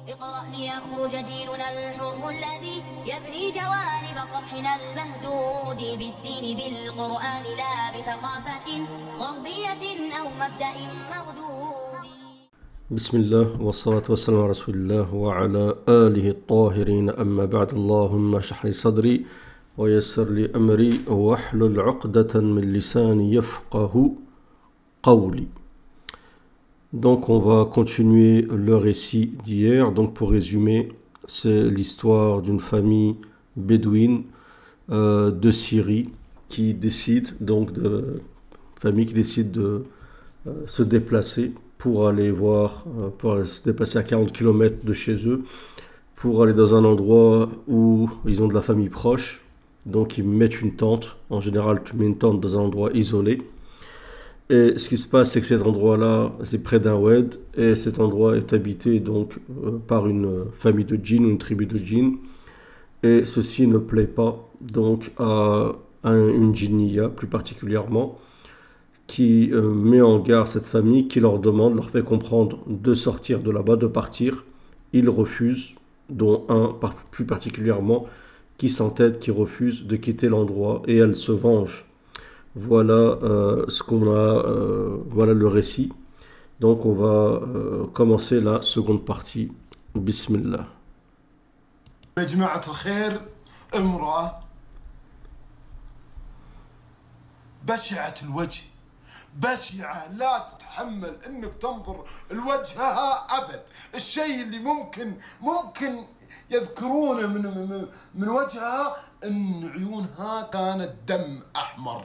اقرأ ليخرج جيلنا الحر الذي يبني جوانب صفحنا المهدود بالدين بالقرآن لا بثقافة غربية أو مبدأ مردود. بسم الله والصلاة والسلام على رسول الله وعلى آله الطاهرين أما بعد اللهم اشرح لي صدري ويسر لي أمري واحلل عقدة من لساني يفقه قولي. Donc on va continuer le récit d'hier. Donc pour résumer, c'est l'histoire d'une famille bédouine de Syrie qui décide de se déplacer pour aller voir, pour se déplacer à 40 km de chez eux, pour aller dans un endroit où ils ont de la famille proche. Donc ils mettent une tente. En général, tu mets une tente dans un endroit isolé. Et ce qui se passe, c'est que cet endroit-là, c'est près d'un oued, et cet endroit est habité donc par une famille de djinns, ou une tribu de djinns, et ceci ne plaît pas donc à une djinniya plus particulièrement, qui met en garde cette famille, qui leur demande, leur fait comprendre de sortir de là-bas, de partir. Ils refusent, dont un plus particulièrement, qui s'entête, qui refuse de quitter l'endroit, et elle se venge. Voilà ce qu'on a, voilà le récit. Donc on va commencer la seconde partie. Bismillah. يا جماعة الخير، امرأة بشعة الوجه، بشعة لا تتحمل انك تنظر لوجهها ابد. الشيء اللي ممكن يذكرونه من وجهها ان عيونها كانت دم احمر.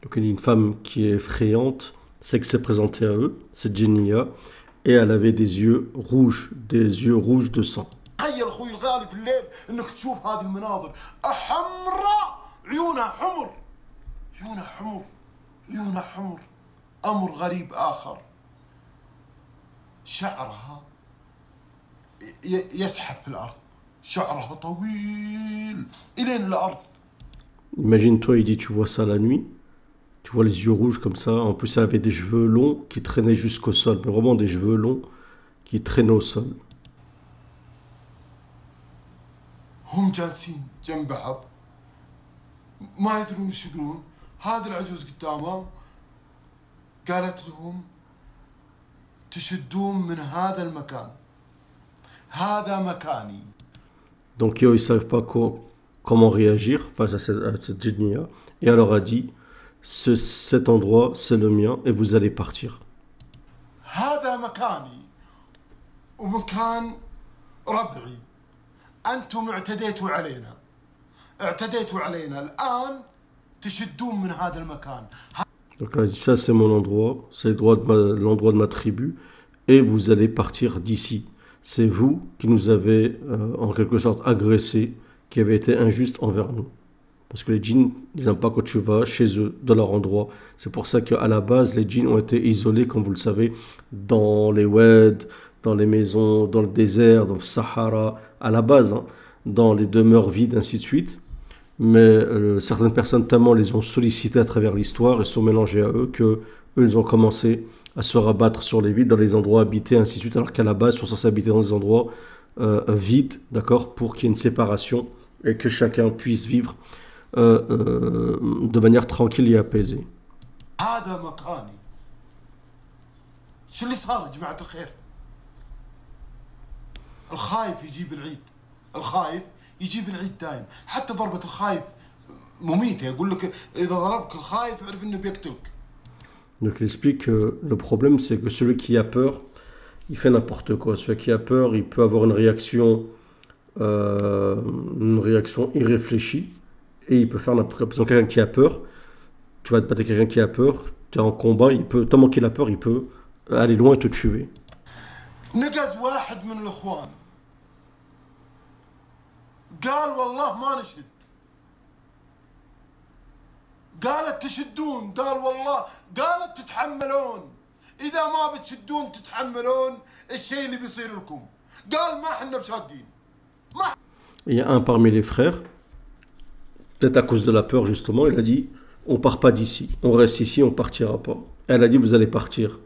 Donc il y a une femme qui est effrayante, c'est que s'est présentée à eux, cette djinniya, et elle avait des yeux rouges de sang. تخيل اخوي الغالي في الليل انك تشوف هذه المناظر حمراء، عيونها حمر. امر غريب اخر، شعرها يسحب في الارض، شعرها طويل الين الارض. Imagine-toi, il dit, tu vois ça la nuit, tu vois les yeux rouges comme ça, en plus elle avait des cheveux longs qui traînaient jusqu'au sol, mais vraiment des cheveux longs qui traînaient au sol. هم جالسين جنب بعض ما يدرون ايش يقولون. هذا العجوز قدامهم قالت لهم تشدون من هذا المكان، هذا مكاني. Donc eux, ils ne savent pas comment réagir face à cette djinniya, et elle leur a dit, cet endroit c'est le mien et vous allez partir. هذا مكاني ومكان ربعي، أنتم اعتديتوا علينا الآن تشدون من هذا المكان. Donc elle a dit, ça c'est mon endroit, c'est l'endroit de ma tribu, et vous allez partir d'ici. C'est vous qui nous avez en quelque sorte agressés, qui avez été injustes envers nous. Parce que les djinns, ils n'aiment pas quand tu vas chez eux, dans leur endroit. C'est pour ça qu'à la base, les djinns ont été isolés, comme vous le savez, dans les oueds, dans les maisons, dans le désert, dans le Sahara, à la base, hein, dans les demeures vides, ainsi de suite. Mais certaines personnes tellement les ont sollicités à travers l'histoire et sont mélangées à eux que eux, ils ont commencé à se rabattre sur les vides, dans les endroits habités, ainsi de suite, alors qu'à la base, ils sont censés habiter dans des endroits vides, d'accord, pour qu'il y ait une séparation et que chacun puisse vivre de manière tranquille et apaisée. هذا مكاني. شو اللي صار يا جماعة الخير؟ الخايف يجيب العيد دايم. حتى ضربة الخايف مميتة، يقول لك إذا ضربك الخايف اعرف إنه بيقتلك. Donc il explique que le problème c'est que celui qui a peur, il fait n'importe quoi. Celui qui a peur, il peut avoir une réaction irréfléchie, et il peut faire n'importe quoi. Par exemple, quelqu'un qui a peur, tu vas te battre avec quelqu'un qui a peur, tu es en combat, tellement qu'il a peur, il peut aller loin et te tuer. نقز واحد من الإخوان قال والله ما نشد. قالت تشدون، قال والله، قالت تتحملون، إذا ما بتشدون تتحملون الشيء اللي بيصير لكم. قال ما حنا بشادين. Il y a un parmi les frères, peut-être à cause de la peur justement, il a dit, on part pas d'ici, on reste ici, on partira pas. Elle a dit, vous allez partir.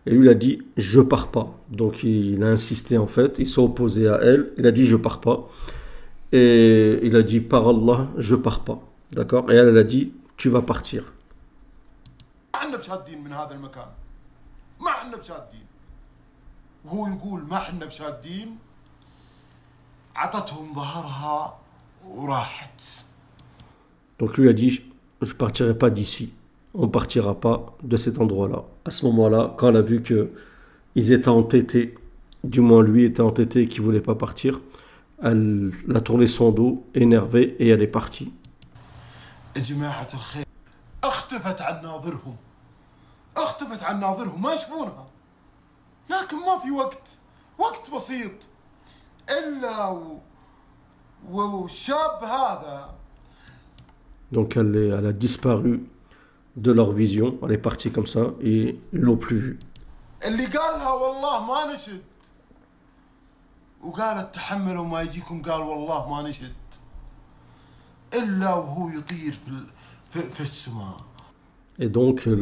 Et lui, il a dit, je pars pas. Donc il a insisté en fait, il s'est opposé à elle, il a dit, je pars pas. Et il a dit, par Allah, je pars pas. D'accord? Et elle, elle a dit, tu vas partir. ما احنا بشادين من هذا المكان ما احنا بشادين وهو يقول ما احنا بشادين عطتهم ظهرها وراحت. Donc lui a dit, je partirai pas d'ici. On partira pas de cet endroit-là. À ce moment-là, quand elle a vu que ils étaient entêtés, du moins lui était entêté et qu'il voulait pas partir, elle a tourné son dos, énervée, et elle est partie. يا جماعة الخير اختفت عن ناظرهم اختفت عن ناظرهم ما يشوفونها لكن ما في وقت بسيط إلا والشاب هذا. Donc elle a disparu de leur vision, elle est partie comme ça et ils l'ont plus vue. اللي قال لها والله ما نشد وقالت تحملوا ما يجيكم قال والله ما نشد إلا وهو يطير في السماء. Et donc elle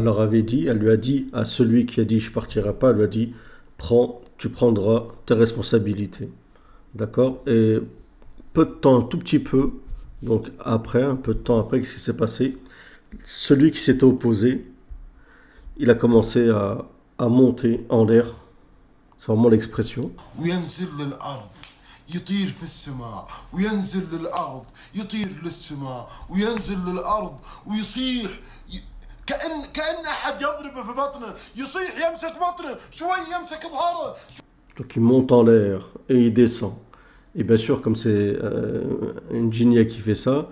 leur avait dit, elle lui a dit à celui qui a dit je partirai pas, elle lui a dit tu prendras tes responsabilités. D'accord? Et peu de temps, un tout petit peu, donc après, un peu de temps après, qu'est-ce qui s'est passé? Celui qui s'était opposé, il a commencé à monter en l'air. C'est vraiment l'expression. وينزل للأرض يطير في السماء وينزل للأرض يطير للسماء وينزل للأرض ويصيح كأن أحد يضربه في بطنه يصيح يمسك بطنه شوي يمسك ظهره. Donc il monte en l'air et il descend. Et bien sûr, comme c'est une djinnia qui fait ça,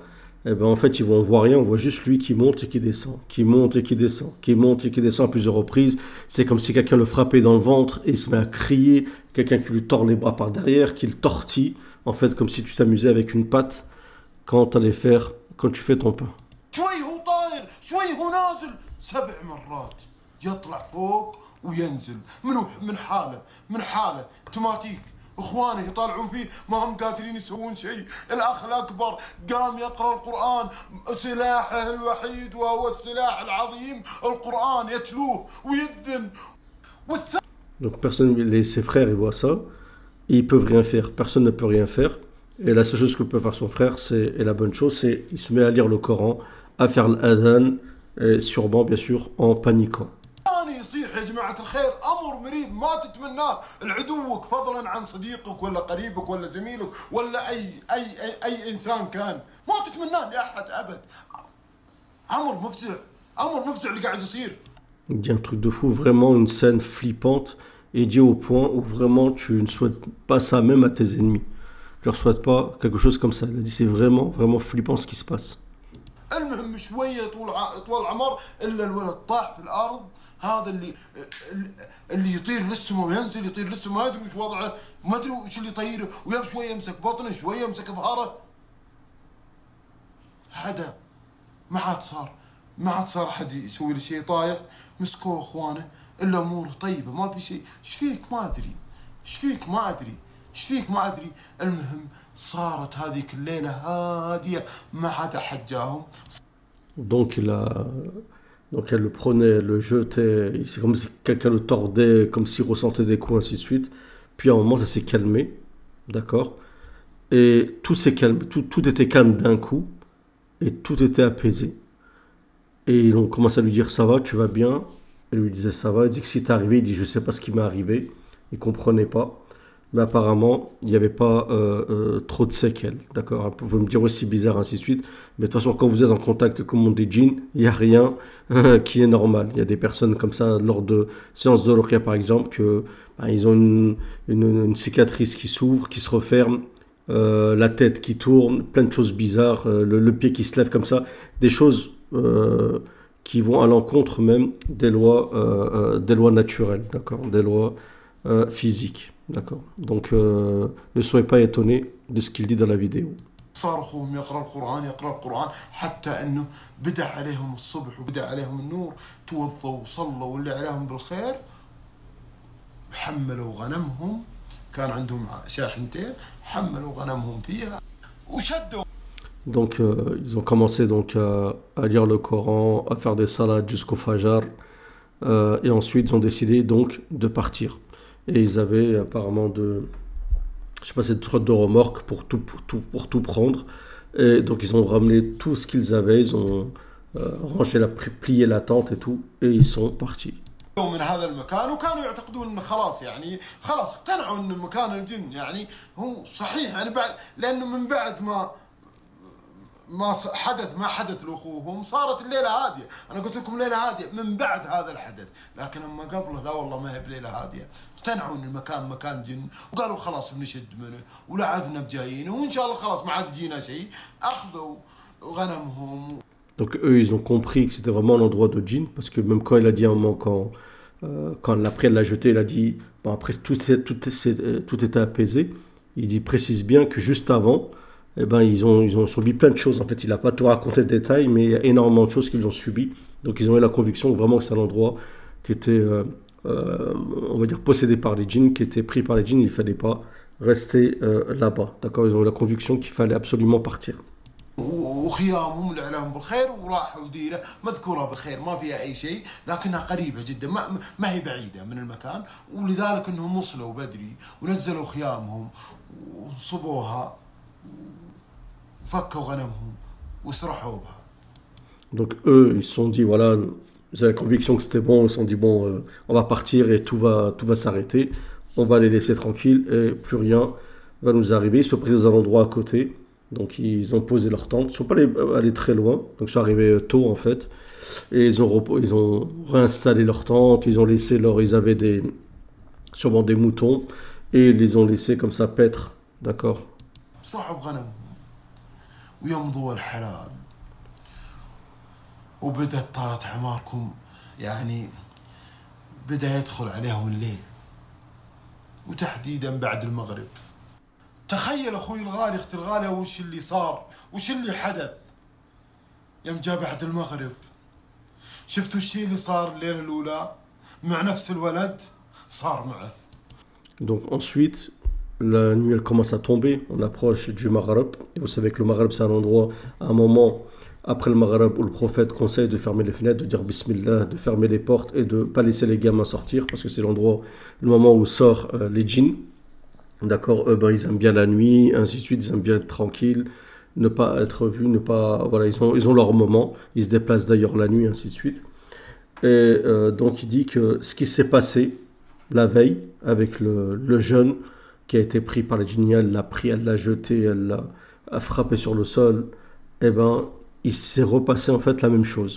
eh ben en fait, on voit rien, on voit juste lui qui monte et qui descend, qui monte et qui descend, qui monte et qui descend à plusieurs reprises. C'est comme si quelqu'un le frappait dans le ventre et il se met à crier, quelqu'un qui lui tord les bras par derrière, qui le tortille, en fait, comme si tu t'amusais avec une patte quand tu fais ton pain. شوي هو طاير شوي هو نازل 7 مرات يطلع فوق وينزل من حاله توماتيك. اخوانه يطالعون فيه ما هم قادرين يسوون شيء. الاخ الاكبر قام يقرا القران سلاحه الوحيد وهو السلاح العظيم القران يتلوه ويذن. Donc ses frères ils voient ça et ils peuvent rien faire, personne ne peut rien faire et la seule chose que peut faire son frère et la bonne chose c'est il se met à lire le Coran, à faire l'adhan et sûrement bien sûr en paniquant. يصيح يا جماعة الخير أمر مريض ما تتمناه لعدوك فضلا عن صديقك ولا قريبك ولا زميلك ولا أي إنسان كان ما تتمناه لأحد أبد. أمر مفزع اللي قاعد يصير. Il dit un truc de fou, vraiment une scène flippante et dit au point où vraiment tu ne souhaites pas ça même à tes ennemis. Tu leur souhaites pas quelque chose comme ça. Il a dit c'est vraiment flippant ce qui se passe. المهم شوية طول عمر إلا الولد طاح في الأرض. هذا اللي يطير للسماء وينزل يطير للسماء ما ادري وش وضعه ما ادري وش اللي يطيره شويه يمسك بطنه شويه يمسك ظهره. هذا ما عاد صار حد يسوي له شيء طايح مسكوه اخوانه الا اموره طيبه ما في شيء. ايش فيك ما ادري المهم صارت هذيك الليله هاديه ما حد احد جاهم. Donc elle le prenait, le jetait, c'est comme si quelqu'un le tordait, comme s'il ressentait des coups, ainsi de suite. Puis à un moment, ça s'est calmé, d'accord? Et tout s'est calmé, tout était calme d'un coup, et tout était apaisé. Et ils ont commencé à lui dire, ça va, tu vas bien? Elle lui disait, ça va. Il dit que si t'es arrivé, il dit, je sais pas ce qui m'est arrivé. Il comprenait pas. Mais apparemment, il n'y avait pas trop de séquelles, d'accord? Vous pouvez me dire aussi bizarre, ainsi de suite. Mais de toute façon, quand vous êtes en contact avec le monde des djinns, il n'y a rien qui est normal. Il y a des personnes comme ça, lors de séances de ruqya par exemple, ils ont une cicatrice qui s'ouvre, qui se referme, la tête qui tourne, plein de choses bizarres, le pied qui se lève comme ça, des choses qui vont à l'encontre même des lois naturelles, d'accord? Des lois physiques. D'accord. Donc ne soyez pas étonnés de ce qu'il dit dans la vidéo. صار اخوهم يقرا القران حتى انه بدا عليهم الصبح وبدا عليهم النور توضوا وصلوا واللي عليهم بالخير حملوا غنمهم كان عندهم شاحنتين حملوا غنمهم فيها وشدوا. Donc ils ont commencé donc à lire le Coran, à faire des salades jusqu'au Fajr. Et ensuite, ils ont décidé donc de partir. Et ils avaient apparemment je sais pas, cette sorte de remorque pour tout prendre. Et donc, ils ont ramené tout ce qu'ils avaient. Ils ont rangé, plié la tente et tout. Et ils sont partis. من هذا المكان وكانوا يعتقدون انه خلاص يعني خلاص اقتنعوا ان مكان الجن يعني هو صحيح يعني بعد لانه من بعد ما حدث لاخوهم صارت الليله هاديه، انا قلت لكم ليله هاديه من بعد هذا الحدث، لكن اما قبله لا والله ما هي بليله هاديه، اقتنعوا ان المكان مكان جن وقالوا خلاص بنشد منه ولعبنا بجايين وان شاء الله خلاص ما عاد يجينا شيء، اخذوا غنمهم. Donc eux, ils ont compris que c'était vraiment l'endroit de djinn, parce que même quand il a dit à un moment, après elle l'a jeté, il a dit, bon, après tout était apaisé, il dit, précise bien que juste avant, eh ben, ils ont subi plein de choses. En fait, il n'a pas tout raconté le détail, mais il y a énormément de choses qu'ils ont subi. Donc ils ont eu la conviction vraiment que c'est un endroit qui était, on va dire, possédé par les djinns, qui était pris par les djinns, il ne fallait pas rester là-bas. D'accord, ils ont eu la conviction qu'il fallait absolument partir. وخيامهم اللي عليهم بالخير وراحوا ديره مذكوره بالخير ما فيها اي شيء لكنها قريبه جدا ما هي بعيده من المكان ولذلك انهم وصلوا بدري ونزلوا خيامهم وصبوها وفكوا غنمهم وسرحوا بها. Donc eux ils se sont dit voilà, ils avaient la conviction que c'était bon, ils se sont dit bon on va partir et tout va s'arrêter, on va les laisser tranquilles et plus rien va nous arriver. Ils sont pris dans un endroit à côté. Donc ils ont posé leur tente, ils ne sont pas allés très loin, donc ils sont arrivés tôt en fait, et ils ont réinstallé leur tente, ils ont laissé ils avaient sûrement des moutons, et ils les ont laissés comme ça paître, d'accord. وبدأت طالت عماركم يعني بدأ يدخل عليهم الليل وتحديدا بعد المغرب. تخيل اخوي الغالي اختي الغاليه وش اللي صار وش اللي حدث يوم جاء بعد المغرب. شفتوا الشيء اللي صار الليله الاولى مع نفس الولد صار معه. Donc ensuite la nuit elle commence à tomber, on approche du Maghreb, et vous savez que le Maghreb c'est un endroit, à un moment après le Maghreb où le prophète conseille de fermer les fenêtres, de dire Bismillah, de fermer les portes et de ne pas laisser les gamins sortir, parce que c'est le moment où sortent les djinns. D'accord, ils aiment bien la nuit, ainsi de suite, ils aiment bien être tranquilles, ne pas être vus, voilà, ils ont leur moment, ils se déplacent d'ailleurs la nuit, ainsi de suite. Et donc il dit que ce qui s'est passé la veille avec le jeune qui a été pris par les djinns, elle l'a pris, elle l'a jeté, elle l'a frappé sur le sol, il s'est repassé en fait la même chose.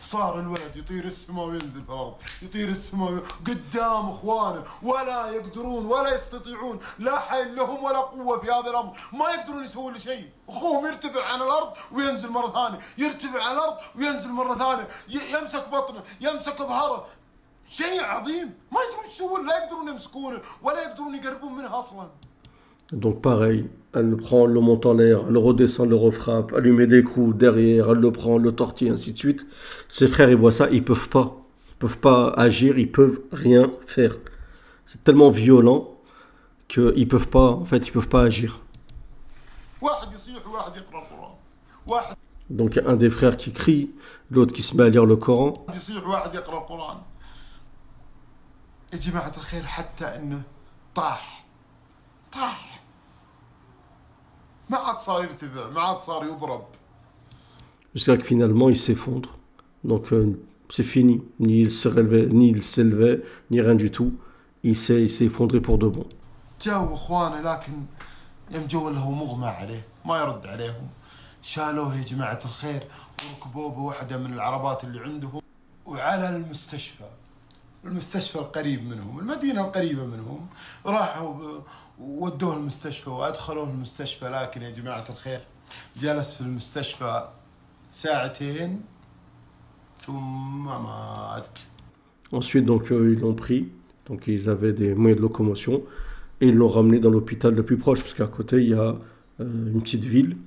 صار الولد يطير السماء وينزل في الارض، يطير السماء قدام اخوانه ولا يقدرون ولا يستطيعون، لا حيل لهم ولا قوه في هذا الامر، ما يقدرون يسوون شيء، اخوهم يرتفع عن الارض وينزل مره ثانيه، يرتفع عن الارض وينزل مره ثانيه، يمسك بطنه، يمسك ظهره، شيء عظيم، ما يقدرون يسوون، لا يقدرون يمسكونه ولا يقدرون يقربون منه اصلا. Donc pareil, elle le prend, elle le monte en l'air, elle le redescend, elle le refrappe, elle lui met des coups derrière, elle le prend, elle le tortille, ainsi de suite. Ses frères, ils voient ça, ils peuvent pas agir, ils peuvent rien faire. C'est tellement violent qu'ils peuvent pas agir. Donc il y a un des frères qui crie, l'autre qui se met à lire le Coran. Jusqu'à que finalement il s'effondre. Donc c'est fini. Ni il se relevait, ni il s'élevait, ni rien du tout. Il s'est effondré pour de bon. شالوه يا جماعة الخير وركبوه بوحدة من العربات اللي عندهم وعلى المستشفى القريب منهم، المدينة القريبة منهم، راحوا ودوه المستشفى وأدخلوه المستشفى، لكن يا جماعة الخير جلس في المستشفى ساعتين ثم مات. Ensuite, donc, ils l'ont pris, donc ils avaient des moyens de locomotion, et ils l'ont ramené dans l'hôpital le plus proche, parce qu'à côté, il y a une petite ville,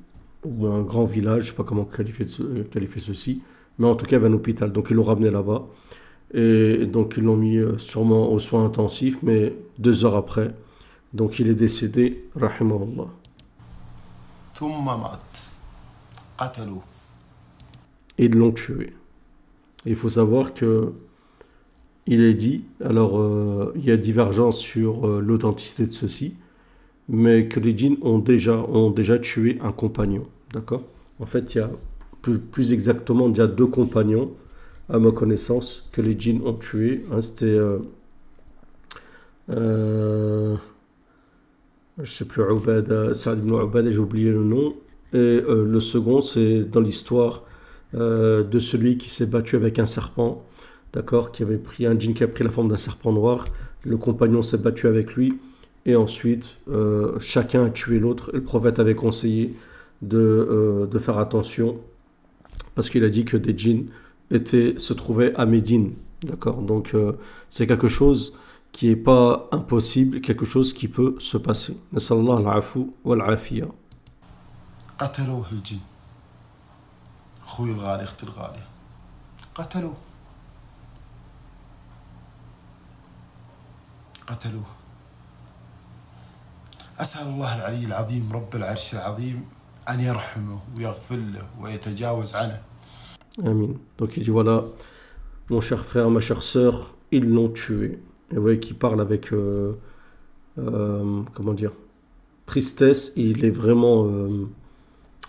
ou un grand village, je ne sais pas comment qualifier ceci, mais en tout cas, il y avait un hôpital, donc ils l'ont ramené là-bas. Et donc ils l'ont mis sûrement aux soins intensifs, mais 2 heures après, donc il est décédé, rahimahullah. Et ils l'ont tué. Et il faut savoir que il est dit, alors il y a divergence sur l'authenticité de ceci, mais que les djinns ont déjà tué un compagnon, d'accord? En fait, il y a plus exactement, il y a deux compagnons, à ma connaissance, que les djinns ont tué. Hein, c'était, je sais plus, Saad ibn Ubada, j'ai oublié le nom. Et le second, c'est dans l'histoire de celui qui s'est battu avec un serpent, d'accord, qui avait pris un djinn qui a pris la forme d'un serpent noir. Le compagnon s'est battu avec lui. Et ensuite, chacun a tué l'autre. Et le prophète avait conseillé de faire attention parce qu'il a dit que des djinns se trouvaient à Médine. D'accord? Donc, c'est quelque chose qui n'est pas impossible, quelque chose qui peut se passer. Nasallallahu al-afu wal-afiya. قتلوه الجن اخوي الغالي اختي الغاليه قتلوه أسأل الله العلي العظيم رب العرش العظيم أن يرحمه ويغفر له ويتجاوز عنه. Amin. Donc il dit voilà, mon cher frère, ma chère sœur, ils l'ont tué. Et vous voyez qu'il parle avec, comment dire, tristesse. Il est vraiment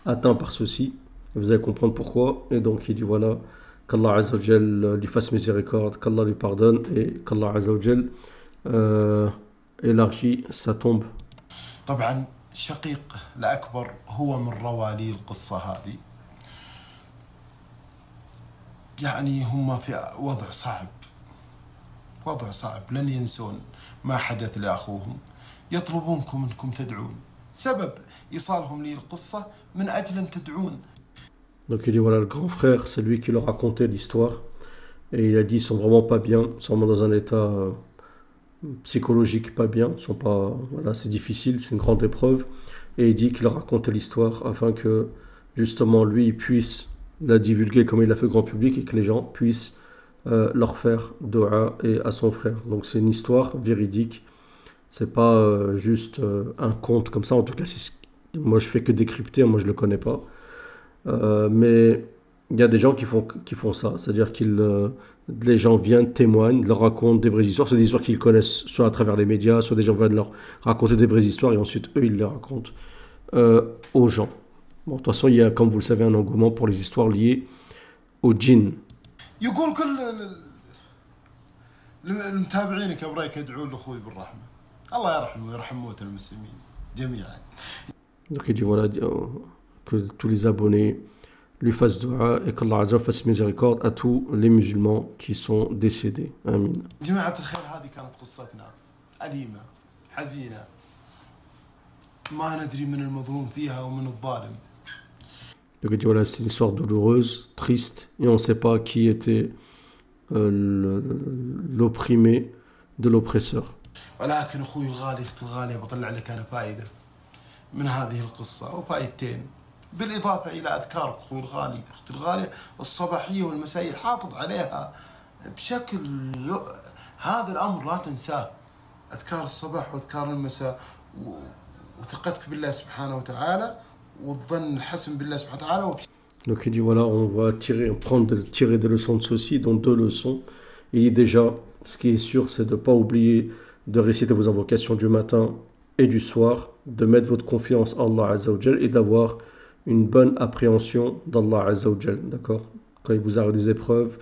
atteint par ceci. Et vous allez comprendre pourquoi. Et donc il dit voilà, qu'Allah Azza wa Jal lui fasse miséricorde, qu'Allah lui pardonne et qu'Allah Azza wa Jal élargit sa tombe. طبعا شقيق الأكبر هو من روالي القصة هذه. يعني هم في وضع صعب لن ينسون ما حدث لأخوهم. يطلبونكم أنكم تدعون. سبب إيصالهم لي القصة من أجل أن تدعون. Donc il dit voilà, le grand frère, c'est lui qui leur racontait l'histoire. Et il a dit ils sont vraiment pas bien, ils sont vraiment dans un état psychologique pas bien, ils sont pas, voilà, c'est difficile, c'est une grande épreuve. Et il dit qu'il leur racontait l'histoire afin que justement lui il puisse la divulguer comme il l'a fait au grand public et que les gens puissent leur faire dua et à son frère. Donc c'est une histoire véridique, c'est pas juste un conte comme ça. En tout cas, moi je fais que décrypter, moi je le connais pas. Mais il y a des gens qui font ça, c'est-à-dire les gens viennent, témoignent, leur racontent des vraies histoires. C'est des histoires qu'ils connaissent soit à travers les médias, soit des gens viennent leur raconter des vraies histoires et ensuite eux ils les racontent aux gens. Bon, de toute façon, il y a, comme vous le savez, un engouement pour les histoires liées aux djinns. يقول كل المتابعينك ابرايك يدعون لاخوي بالرحمه. الله يرحمه ويرحم موتى المسلمين جميعا. Donc il dit voilà, que tous les abonnés lui fassent dua et qu'Allah Azza fasse miséricorde à tous les musulmans qui sont décédés. Amin. جماعة الخير هذه كانت قصتنا أليمة حزينة ما ندري من المظلوم فيها ومن الظالم. Donc il dit voilà, c'est une histoire douloureuse, triste, et on ne sait pas qui était l'opprimé de l'oppresseur. ولكن أخوي الغالي أختي الغالية بطلع لك أنا فائدة من هذه القصة وفائدتين بالإضافة إلى أذكارك أخوي الغالي أختي الغالية الصباحية والمسائية حافظ عليها بشكل هذا الأمر لا تنساه. أذكار الصباح وأذكار المساء وثقتك بالله سبحانه وتعالى والظن الحسن بالله سبحانه وتعالى. Donc il dit voilà, on va tirer des leçons de ceci, dont deux leçons. Il dit déjà, ce qui est sûr, c'est de ne pas oublier de réciter vos invocations du matin et du soir, de mettre votre confiance en Allah Azza wa Jal et d'avoir une bonne appréhension d'Allah Azza wa Jal, d'accord? Quand il vous arrive des épreuves,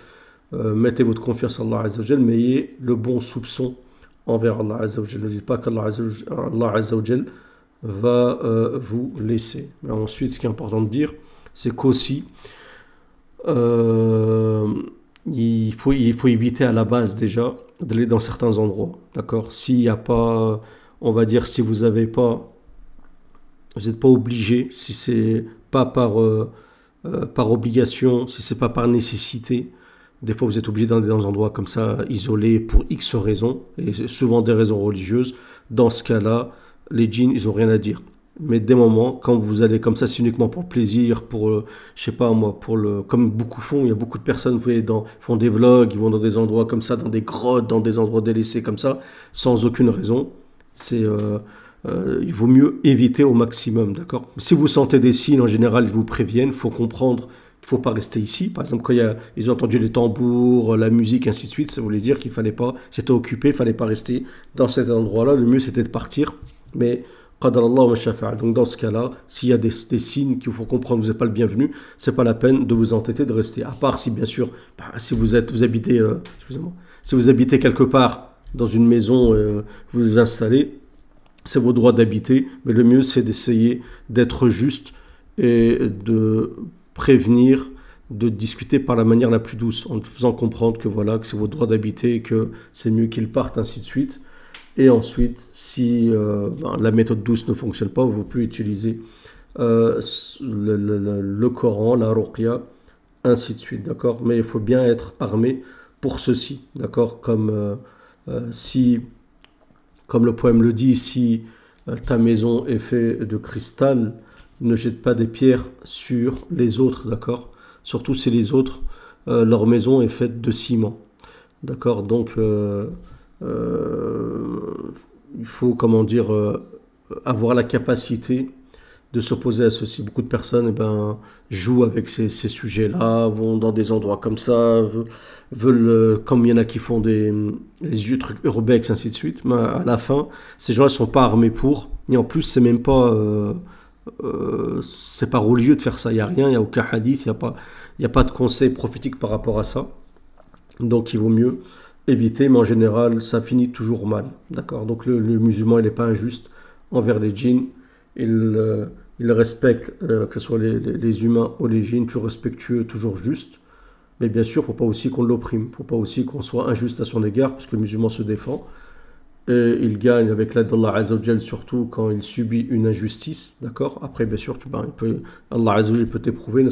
mettez votre confiance en Allah Azza wa Jal, mais ayez le bon soupçon envers Allah Azza wa Jal. Ne dites pas qu'Allah Azza wa Jal va vous laisser. Mais ensuite, ce qui est important de dire, c'est qu'aussi, il faut éviter à la base déjà d'aller dans certains endroits, d'accord? S'il n'y a pas, on va dire, si vous n'êtes pas obligé, si c'est pas par obligation, si c'est pas par nécessité, des fois vous êtes obligé d'aller dans des endroits comme ça, isolés pour X raisons, et souvent des raisons religieuses. Dans ce cas-là, les djinns, ils n'ont rien à dire. Mais des moments, quand vous allez comme ça, c'est uniquement pour le plaisir, pour, je sais pas moi, comme beaucoup font, il y a beaucoup de personnes, vous voyez, font des vlogs, ils vont dans des endroits comme ça, dans des grottes, dans des endroits délaissés comme ça, sans aucune raison. Il vaut mieux éviter au maximum, d'accord? Si vous sentez des signes, en général, ils vous préviennent, il faut comprendre il ne faut pas rester ici. Par exemple, quand ils ont entendu les tambours, la musique, ainsi de suite, ça voulait dire qu'il fallait pas, c'était occupé, il ne fallait pas rester dans cet endroit-là. Le mieux, c'était de partir. Mais, qadar Allah wa shafa'a. Donc, dans ce cas-là, s'il y a des signes qu'il faut comprendre, vous n'êtes pas le bienvenu, ce n'est pas la peine de vous entêter de rester. À part si, bien sûr, si vous habitez, excusez-moi, si vous habitez quelque part dans une maison, vous vous installez, c'est votre droit d'habiter, mais le mieux c'est d'essayer d'être juste et de prévenir, de discuter par la manière la plus douce, en faisant comprendre que voilà, que c'est votre droit d'habiter, que c'est mieux qu'ils partent, ainsi de suite. Et ensuite, si la méthode douce ne fonctionne pas, vous pouvez utiliser le Coran, la ruqya, ainsi de suite, d'accord? Mais il faut bien être armé pour ceci, d'accord? Comme comme le poème le dit, si ta maison est faite de cristal, ne jette pas des pierres sur les autres, d'accord? Surtout si les autres, leur maison est faite de ciment, d'accord? Donc, il faut, comment dire, avoir la capacité de s'opposer à ceci. Beaucoup de personnes jouent avec ces sujets-là, vont dans des endroits comme ça, veulent comme il y en a qui font des trucs urbex, ainsi de suite. Mais à la fin, ces gens-là ne sont pas armés pour. Et en plus, c'est même pas, c'est pas religieux de faire ça. Il n'y a rien, il n'y a aucun hadith, il n'y a pas de conseil prophétique par rapport à ça. Donc, il vaut mieux éviter, mais en général, ça finit toujours mal. D'accord? Donc, le musulman, il n'est pas injuste envers les djinns. Il respecte, que ce soit les humains ou les djinns, toujours respectueux, toujours juste. Mais bien sûr, il ne faut pas aussi qu'on l'opprime. Il ne faut pas aussi qu'on soit injuste à son égard, parce que le musulman se défend. Et il gagne avec l'aide d'Allah Azza wa Jal, surtout quand il subit une injustice. D'accord? Après, bien sûr, Allah Azza wa Jal peut t'éprouver,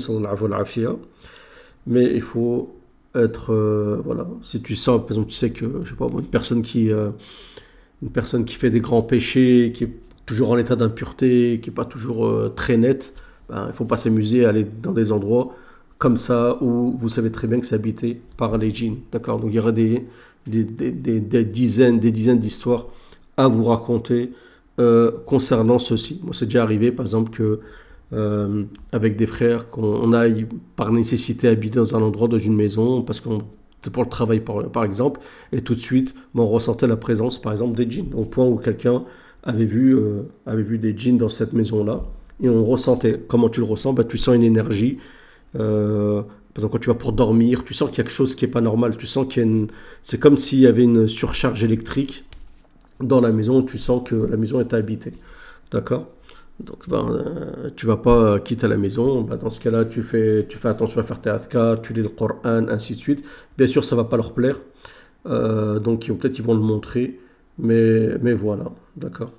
mais il faut être... voilà. Si tu sens, par exemple, tu sais que, je sais pas, une personne qui fait des grands péchés, qui est toujours en état d'impureté, qui n'est pas toujours très nette, il ne faut pas s'amuser à aller dans des endroits comme ça où vous savez très bien que c'est habité par les djinns. D'accord? Donc il y aura des dizaines d'histoires à vous raconter concernant ceci. Moi, c'est déjà arrivé, par exemple, que avec des frères, qu'on aille par nécessité habiter dans un endroit, dans une maison, parce qu'on c'est pour le travail par exemple, et tout de suite, on ressentait la présence, par exemple, des djinns, au point où quelqu'un avait vu des djinns dans cette maison-là, et on ressentait. Comment tu le ressens? Tu sens une énergie. Par exemple, quand tu vas pour dormir, tu sens qu'il y a quelque chose qui n'est pas normal. Tu sens c'est comme s'il y avait une surcharge électrique dans la maison. Tu sens que la maison est habitée. D'accord? Donc, tu vas pas quitter la maison. Dans ce cas-là, tu fais attention à faire tes adhkar, tu lis le Coran, ainsi de suite. Bien sûr, ça va pas leur plaire. Donc, peut-être ils vont le montrer. Mais voilà. D'accord.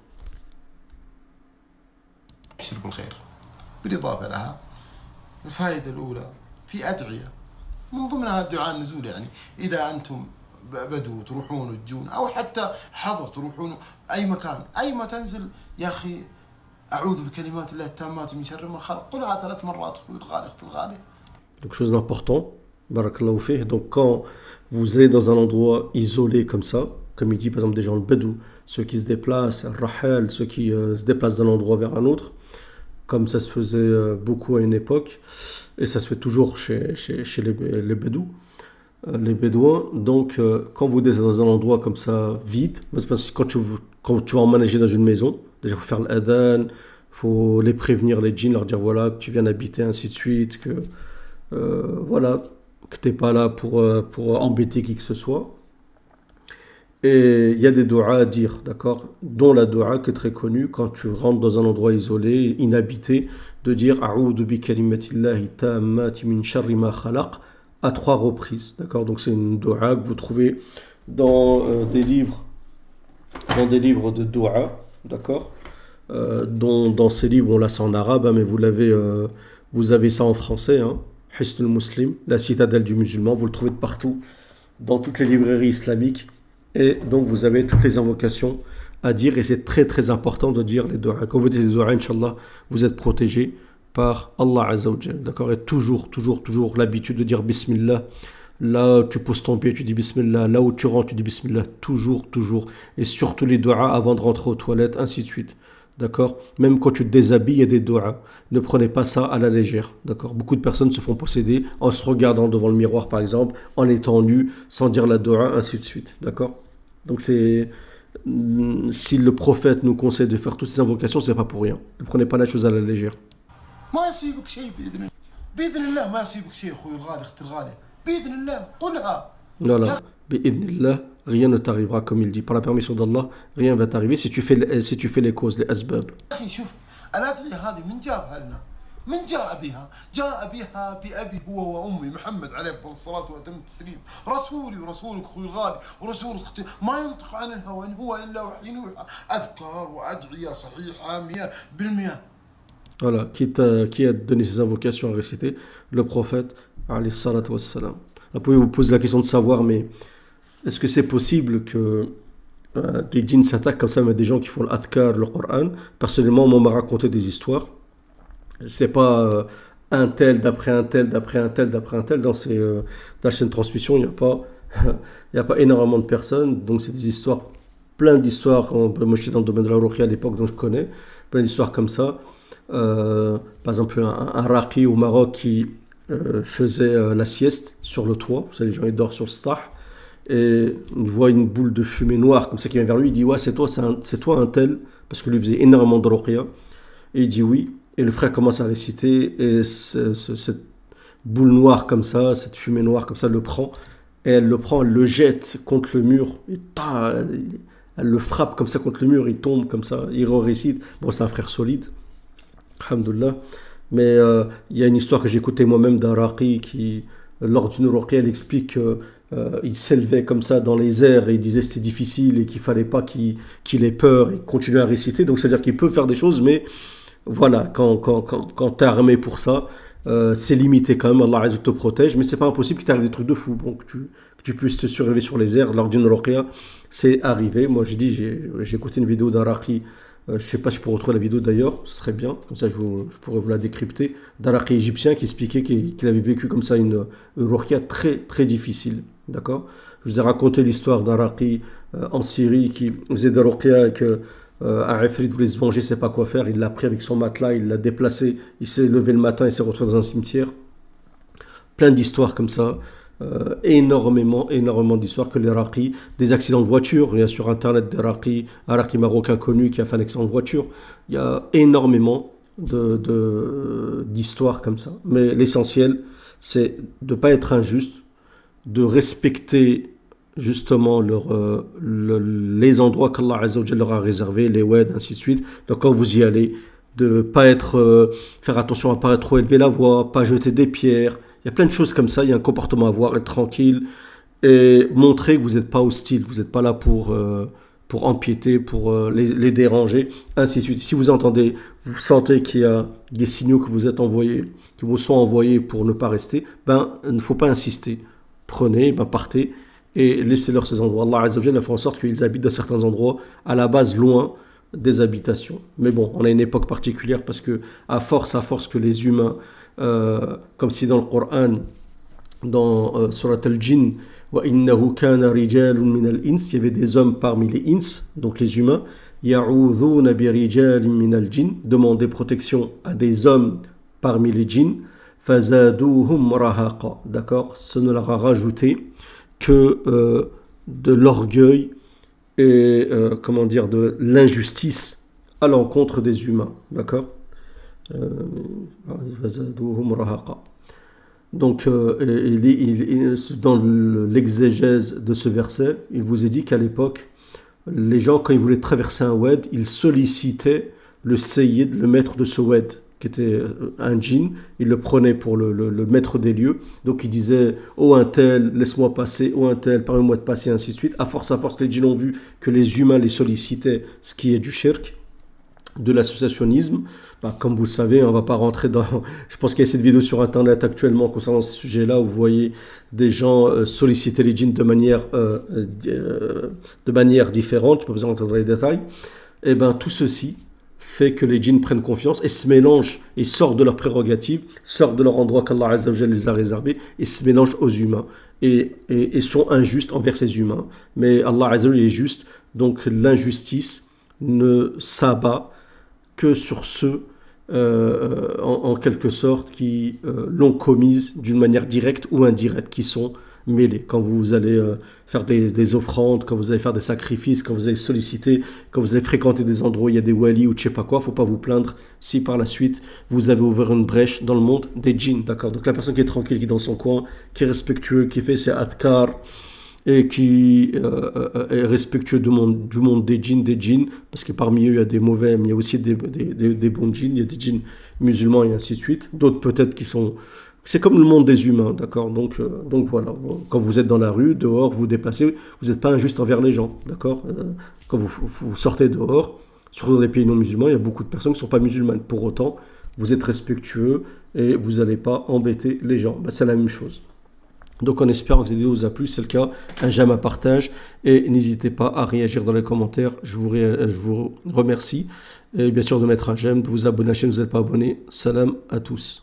بالإضافة لها الفائدة الأولى في أدعية من ضمنها الدعاء النزول يعني إذا أنتم بدو تروحون وتجون أو حتى حضر تروحون أي مكان أي ما تنزل يا أخي أعوذ بكلمات الله التامات من شر ما خلق قلها 3 مرات أخوي الغالي أختي الغالية. Donc chose d'important, barakallahu fih. Donc quand vous allez dans un endroit isolé comme ça, comme il dit par exemple des gens le Bédou, ceux qui se déplacent, Rahel, ceux qui se déplacent d'un endroit vers un autre, comme ça se faisait beaucoup à une époque, et ça se fait toujours chez les Bédous, les Bédouins. Donc, quand vous êtes dans un endroit comme ça, vide, parce que quand tu vas emménager dans une maison, déjà, il faut faire l'adhan, il faut les prévenir, les djinns, leur dire voilà, que tu viens d'habiter, ainsi de suite, que voilà, que tu n'es pas là pour embêter qui que ce soit. Et il y a des doigts à dire, d'accord? Dont la doua qui est très connue quand tu rentres dans un endroit isolé, inhabité, de dire A'udhu bi kalimatillahi tammati min sharri ma khalaq à 3 reprises, d'accord? Donc c'est une doua que vous trouvez dans des livres de doua, d'accord? Dans ces livres, on l'a ça en arabe, mais vous avez ça en français, hein? Hisnul Muslim, la citadelle du musulman, vous le trouvez de partout, dans toutes les librairies islamiques. Et donc vous avez toutes les invocations à dire, et c'est très très important de dire les doigts. Quand vous dites les doigts, Inch'Allah, vous êtes protégé par Allah Azza wa Jal, d'accord? Et toujours l'habitude de dire Bismillah. Là où tu poses ton pied, tu dis Bismillah. Là où tu rentres, tu dis Bismillah. Toujours. Et surtout les doigts avant de rentrer aux toilettes, ainsi de suite. D'accord? Même quand tu te déshabilles, il y a des doigts. Ne prenez pas ça à la légère. D'accord? Beaucoup de personnes se font posséder en se regardant devant le miroir, par exemple, en étant nu, sans dire la doua, ainsi de suite. D'accord? Donc c'est... Si le prophète nous conseille de faire toutes ces invocations, c'est pas pour rien. Ne prenez pas la chose à la légère. ما يصيبك شيء باذن الله. باذن الله ما يصيبك شيء اخوي الغالي اختي الغاليه. باذن الله قلها. Voilà. Bi'idnillah, rien ne t'arrivera, comme il dit. Par la permission d'Allah, rien ne va t'arriver si tu fais les causes, les asbab. اخي شوف الادعيه هذه من جابها لنا؟ من جاء بها؟ جاء بها بأبي هو وأمي محمد عليه أفضل الصلاة وأتم التسليم، رسولي ورسولك أخوي الغالي ورسول أختي، ما ينطق عن الهوى إن هو إلا وحي يوحى، أذكار وأدعية صحيحة 100%. Voilà, qui a donné ces invocations à réciter? Le prophète, alayhi salatu wassalam. Vous pouvez vous poser la question de savoir, mais est-ce que c'est possible que les djinns s'attaquent comme ça, mais des gens qui font l'adhkar, le Coran? Personnellement, on m'a raconté des histoires. C'est pas un tel d'après un tel d'après un tel d'après un tel. Dans la chaîne de transmission, il n'y a pas énormément de personnes. Donc c'est des histoires, plein d'histoires. Moi j'étais dans le domaine de la ruqya à l'époque, donc je connais plein d'histoires comme ça. Par exemple, un raqi au Maroc qui faisait la sieste sur le toit. Vous savez, les gens ils dorment sur le stah. Et il voit une boule de fumée noire comme ça qui vient vers lui. Il dit ouais, c'est toi un tel, parce que lui faisait énormément de ruqya. Et il dit oui. Et le frère commence à réciter, et cette boule noire comme ça, cette fumée noire comme ça, le prend, et elle le jette contre le mur, et elle le frappe comme ça contre le mur, il tombe comme ça, il récite. Bon, c'est un frère solide, alhamdoulilah. Mais il y a une histoire que j'ai écoutée moi-même d'un raqi qui, lors d'une ruqya, elle explique qu'il s'élevait comme ça dans les airs, et il disait que c'était difficile, et qu'il ne fallait pas qu'il ait peur, et continuer à réciter. Donc c'est-à-dire qu'il peut faire des choses, mais... Voilà, quand tu es armé pour ça, c'est limité quand même, Allah Azza te protège, mais c'est pas impossible qu'il t'arrive des trucs de fou, donc que tu puisses te surélever sur les airs. Lors d'une ruqya, c'est arrivé. Moi j'ai écouté une vidéo d'un raqi, je sais pas si je peux retrouver la vidéo d'ailleurs, ce serait bien, comme ça je pourrais vous la décrypter, d'un raqi égyptien qui expliquait qu'il avait vécu comme ça une ruqya très très difficile, d'accord? Je vous ai raconté l'histoire d'un raqi en Syrie qui faisait des ruqya et que un Ifrit voulait se venger, il ne sait pas quoi faire, il l'a pris avec son matelas, il l'a déplacé, il s'est levé le matin, il s'est retrouvé dans un cimetière. Plein d'histoires comme ça, énormément d'histoires que les raqis, des accidents de voiture, il y a sur internet des raqis, un raqi marocain connu qui a fait un accident de voiture, il y a énormément d'histoires comme ça. Mais l'essentiel, c'est de ne pas être injuste, de respecter justement les endroits qu'Allah Azza wa Jalla leur a réservés, les weds, ainsi de suite. Donc quand vous y allez, de pas faire attention à ne pas trop élever la voix, pas jeter des pierres. Il y a plein de choses comme ça, il y a un comportement à avoir, être tranquille et montrer que vous n'êtes pas hostile, vous n'êtes pas là pour empiéter, pour les déranger, ainsi de suite. Si vous sentez qu'il y a des signaux qui vous sont envoyés pour ne pas rester, il ne faut pas insister. Prenez, partez. Et laissez-leur ces endroits. Allah Azza wa Jalla a fait en sorte qu'ils habitent dans certains endroits, à la base loin des habitations. Mais bon, on a une époque particulière parce que à force que les humains, comme si dans le Coran, dans Surat al-Jinn, وَإِنَّهُ كَانَ رِجَالٌ مِنَ الْإِنسِ, il y avait des hommes parmi les ins, donc les humains, يَعُوذُونَ بِرِجَالٍ مِنَ الْجِنِّ, demandaient protection à des hommes parmi les djinns, فَزَادُوهُمْ رَهَقًا, d'accord, ce ne leur a rajouté que de l'orgueil et de l'injustice à l'encontre des humains, d'accord? Donc dans l'exégèse de ce verset, il vous est dit qu'à l'époque, les gens, quand ils voulaient traverser un wad, ils sollicitaient le sayyid, le maître de ce wad, qui était un djinn, il le prenait pour le maître des lieux, donc il disait « Oh un tel, laisse-moi passer, oh un tel, permets-moi de passer », ainsi de suite. À force, les djinns ont vu que les humains les sollicitaient, ce qui est du shirk, de l'associationnisme. Comme vous le savez, on ne va pas rentrer dans... Je pense qu'il y a cette vidéo sur internet actuellement concernant ce sujet-là, où vous voyez des gens solliciter les djinns de manière différente, je n'ai pas besoin d'entrer dans les détails. Et tout ceci fait que les djinns prennent confiance et se mélangent et sortent de leurs prérogatives, sortent de leur endroit qu'Allah Azza wa Jalla les a réservés et se mélangent aux humains et sont injustes envers ces humains. Mais Allah Azza wa Jalla est juste, donc l'injustice ne s'abat que sur ceux, en quelque sorte, qui l'ont commise d'une manière directe ou indirecte, qui sont mêlés. Quand vous allez faire des offrandes, quand vous allez faire des sacrifices, quand vous allez solliciter, quand vous allez fréquenter des endroits où il y a des walis ou je sais pas quoi, faut pas vous plaindre si par la suite vous avez ouvert une brèche dans le monde des djinns, d'accord. Donc la personne qui est tranquille, qui est dans son coin, qui est respectueux, qui fait ses adkar et qui est respectueux du monde des djinns, parce que parmi eux il y a des mauvais, mais il y a aussi des bons djinns, il y a des djinns musulmans et ainsi de suite. D'autres peut-être qui sont... C'est comme le monde des humains, d'accord. Donc voilà, quand vous êtes dans la rue, dehors, vous déplacez, vous n'êtes pas injuste envers les gens, d'accord. Quand vous sortez dehors, surtout dans les pays non musulmans, il y a beaucoup de personnes qui ne sont pas musulmanes. Pour autant, vous êtes respectueux et vous n'allez pas embêter les gens. Ben, c'est la même chose. Donc en espérant que cette vidéo vous a plu, c'est le cas, un j'aime, un partage, et n'hésitez pas à réagir dans les commentaires, je vous remercie, et bien sûr de mettre un j'aime, de vous abonner à la chaîne si vous n'êtes pas abonné. Salam à tous.